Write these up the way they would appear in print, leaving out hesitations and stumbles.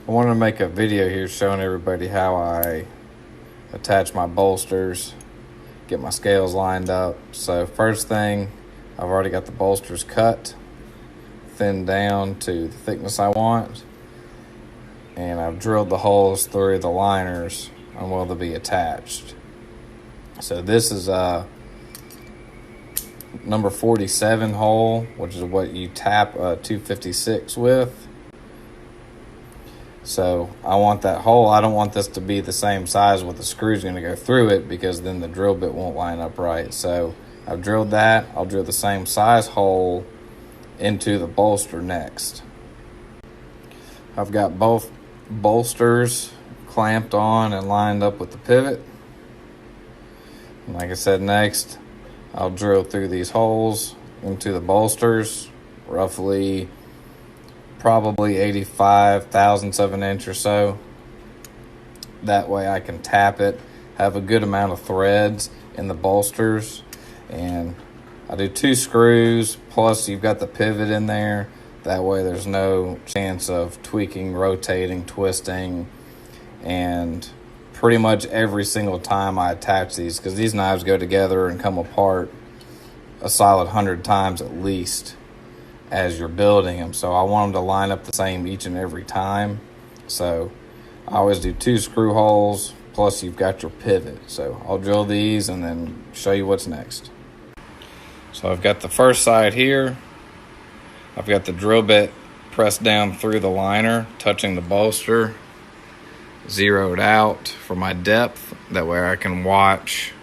I wanted to make a video here showing everybody how I attach my bolsters, get my scales lined up. So first thing, I've already got the bolsters cut, thinned down to the thickness I want, and I've drilled the holes through the liners on where they'll be attached. So this is a number 47 hole, which is what you tap a 256 with. So I want that hole. I don't want this to be the same size with the screws going to go through it, because then the drill bit won't line up right. So I've drilled that. I'll drill the same size hole into the bolster next. I've got both bolsters clamped on and lined up with the pivot. And like I said, next I'll drill through these holes into the bolsters, roughly probably 85 thousandths of an inch or so. That way I can tap it, have a good amount of threads in the bolsters. And I do 2 screws, plus you've got the pivot in there. That way there's no chance of tweaking, rotating, twisting. And pretty much every single time I attach these, because these knives go together and come apart a solid 100 times at least as you're building them. So I want them to line up the same each and every time. So I always do 2 screw holes, plus you've got your pivot. So I'll drill these and then show you what's next. So I've got the first side here. I've got the drill bit pressed down through the liner, touching the bolster, zeroed out for my depth. That way I can watch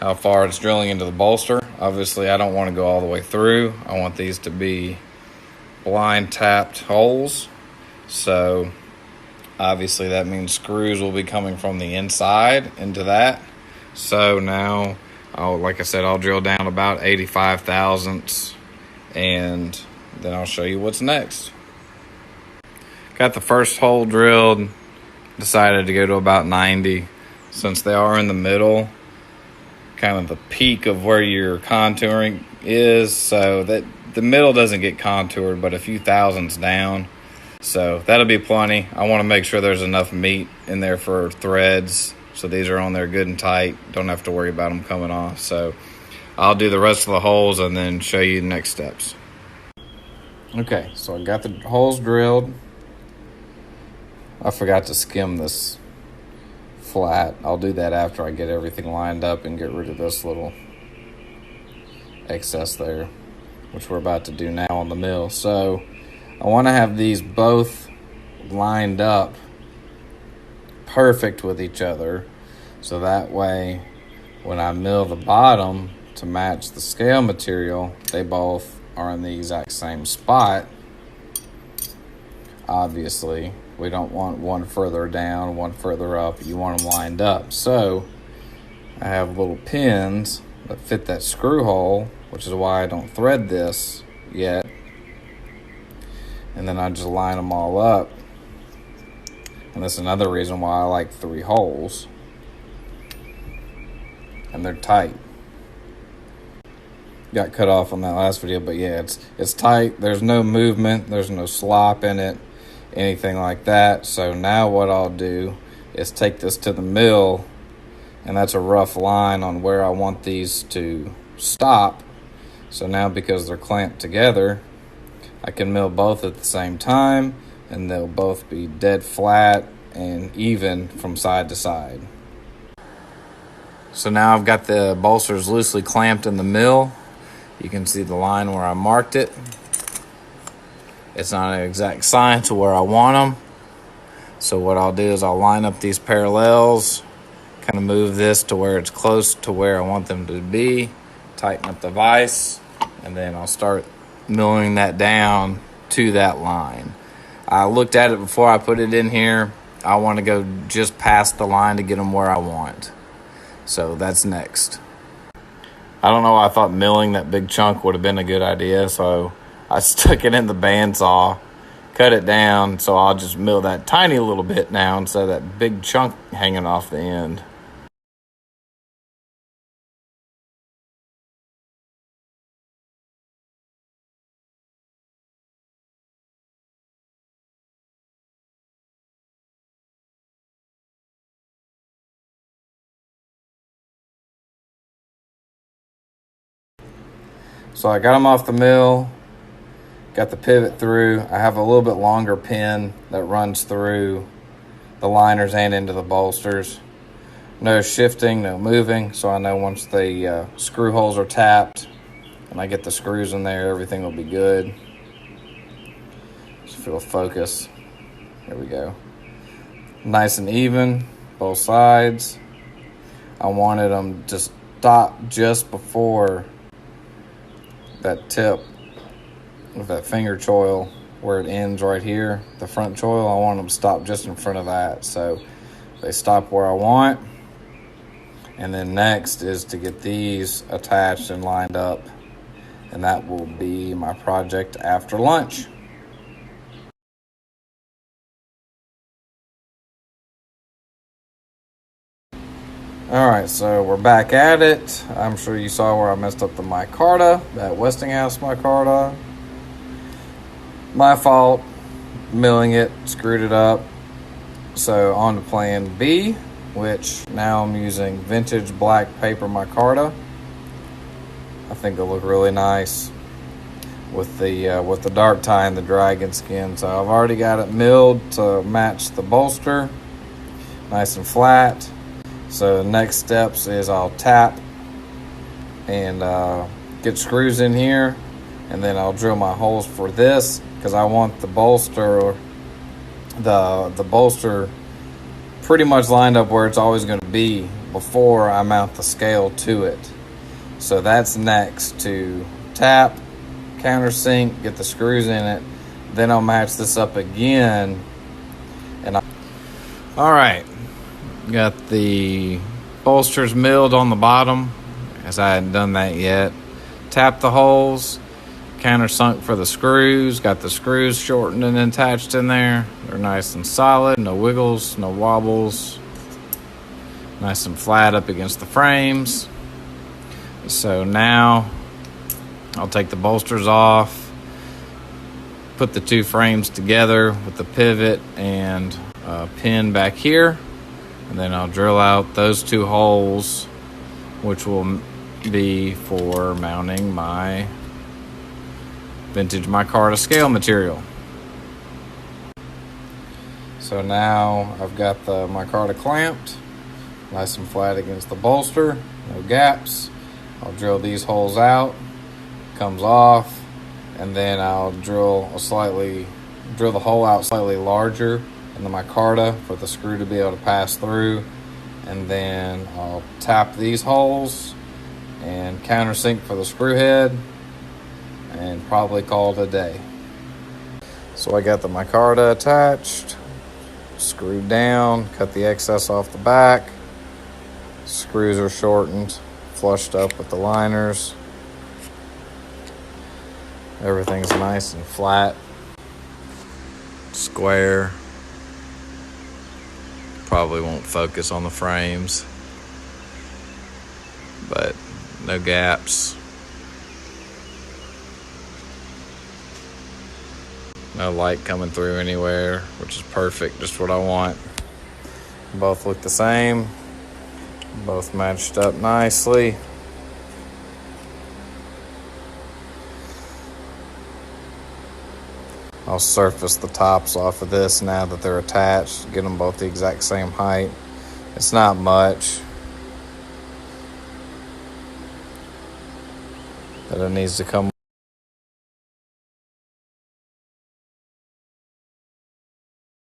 how far it's drilling into the bolster. Obviously, I don't want to go all the way through. I want these to be blind tapped holes. So obviously that means screws will be coming from the inside into that. So now, like I said, I'll drill down about 85 thousandths, and then I'll show you what's next. Got the first hole drilled, decided to go to about 90, since they are in the middle, kind of the peak of where your contouring is, so that the middle doesn't get contoured but a few thousandths down. So that'll be plenty. I want to make sure there's enough meat in there for threads, so these are on there good and tight, don't have to worry about them coming off. So I'll do the rest of the holes and then show you the next steps. Okay, so I got the holes drilled. I forgot to skim this flat. I'll do that after I get everything lined up and get rid of this little excess there, which we're about to do now on the mill. So I want to have these both lined up perfect with each other, so that way when I mill the bottom to match the scale material, they both are in the exact same spot. Obviously we don't want one further down, one further up. You want them lined up. So I have little pins that fit that screw hole, which is why I don't thread this yet. And then I just line them all up. And that's another reason why I like 3 holes. And they're tight. Got cut off on that last video, but yeah, it's tight. There's no movement. There's no slop in it, anything like that. So now what I'll do is take this to the mill, and that's a rough line on where I want these to stop. So now, because they're clamped together, I can mill both at the same time, and they'll both be dead flat and even from side to side. So now I've got the bolsters loosely clamped in the mill. You can see the line where I marked it. It's not an exact science to where I want them. So what I'll do is I'll line up these parallels, kind of move this to where it's close to where I want them to be, tighten up the vise, and then I'll start milling that down to that line. I looked at it before I put it in here. I want to go just past the line to get them where I want. So that's next. I don't know, I thought milling that big chunk would have been a good idea, so I stuck it in the bandsaw, cut it down, so I'll just mill that tiny little bit now instead of that big chunk hanging off the end. So I got them off the mill, got the pivot through. I have a little bit longer pin that runs through the liners and into the bolsters. No shifting, no moving, so I know once the screw holes are tapped and I get the screws in there, everything will be good. Just feel focus. There we go. Nice and even, both sides. I wanted them to stop just before that tip with that finger choil where it ends right here, the front choil. I want them to stop just in front of that, so they stop where I want. And then next is to get these attached and lined up, and that will be my project after lunch. All right, so we're back at it. I'm sure you saw where I messed up the micarta, that Westinghouse micarta. My fault, milling it, screwed it up. So on to plan B, which now I'm using vintage black paper micarta. I think it'll look really nice with the dark tie and the dragon skin. So I've already got it milled to match the bolster, nice and flat. So the next steps is I'll tap and get screws in here, and then I'll drill my holes for this because I want the bolster pretty much lined up where it's always going to be before I mount the scale to it. So that's next, to tap, countersink, get the screws in it. Then I'll match this up again. All right, got the bolsters milled on the bottom, as I hadn't done that yet. Tap the holes, countersunk for the screws. Got the screws shortened and attached in there. They're nice and solid, no wiggles, no wobbles. Nice and flat up against the frames. So now I'll take the bolsters off, put the two frames together with the pivot and pin back here, and then I'll drill out those two holes, which will be for mounting my vintage micarta scale material. So now I've got the micarta clamped, nice and flat against the bolster, no gaps. I'll drill these holes out, comes off, and then I'll drill the hole out slightly larger in the micarta for the screw to be able to pass through. And then I'll tap these holes and countersink for the screw head and probably call it a day. So I got the micarta attached, screwed down, cut the excess off the back. Screws are shortened, flushed up with the liners. Everything's nice and flat, square. Probably won't focus on the frames, but no gaps. No light coming through anywhere, which is perfect, just what I want. Both look the same. Both matched up nicely. I'll surface the tops off of this now that they're attached, get them both the exact same height. It's not much, but it needs to come